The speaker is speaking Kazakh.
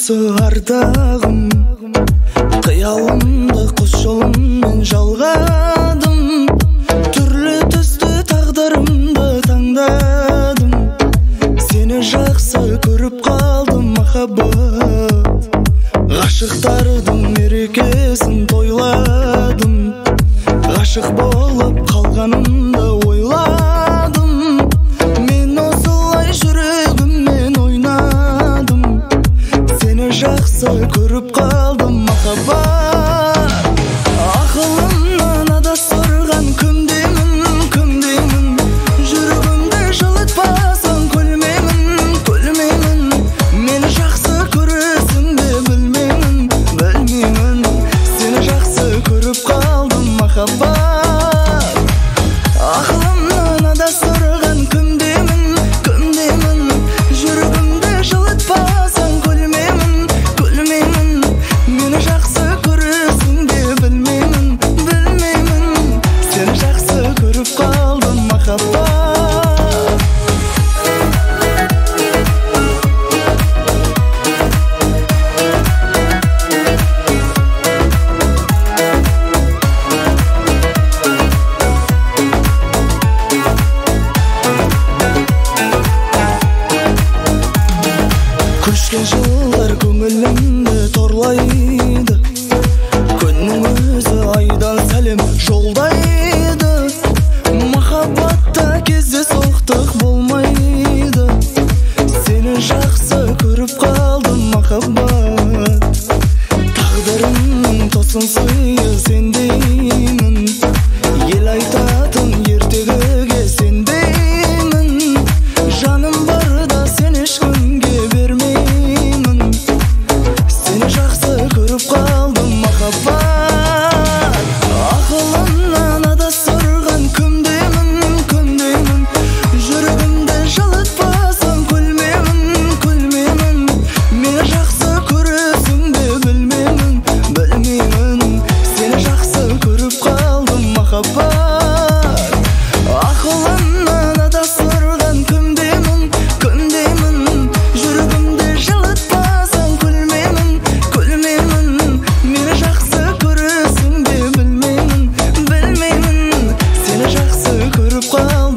осы ардағым, қиялымды құс жолыммен жалғадым. Түрлі түсті тағдырымды таңдадым. Сені жақсы көріп қалдым махаббат. Ғашықтардың мерекесін тойладым. Ғашық болып қалғанымды ойладым. Мен осылай жүрегіммен ойнадым. Сені жақсы көріп қалдым махаббат. Ақылымнан адастырған кімдемін, кімдемін. Жүрегімді жылытпасаң күлмеймін, күлмеймін. Мені жақсы көресің бе білмеймін, білмеймін. Сені жақсы көріп қалдым махаббат. Ақылымнан адастырған кімдемін, кімдемін. Жүрегімді жылытпасаң күлмеймін, күлмеймін. Мені жақсы көресің бе білмеймін, білмеймін. Сені жақсы көріп қалдым махаббат. Көшкен жылдар көңілімді торлайды. Күннің өзі айдан сәлем жолдайды. Махаббатта кездейсоқтық болмайды. Сені жақсы көріп қалдым махаббат. Тағдырымның тосын сыйы сендеймін. Ел айтатын ертегіге сендеймін. Жаным барда сен ешкімге бермеймін. Сені жақсы көріп қалдым махаббат. Ақылымнан адастырған кімдемін, кімдемін. Жүрегімді жылытпасаң күлмеймін, күлмеймін. Мені жақсы көресің бе білмеймін, білмеймін. Сені жақсы көріп қалдым махаббат. Ақылымнан адастырған кімдемін, кімдемін. Жүрегімді жылытпасаң күлмеймін, күлмеймін. Мені жақсы көресің бе білмеймін, білмеймін. Сені жақсы көріп қалдым.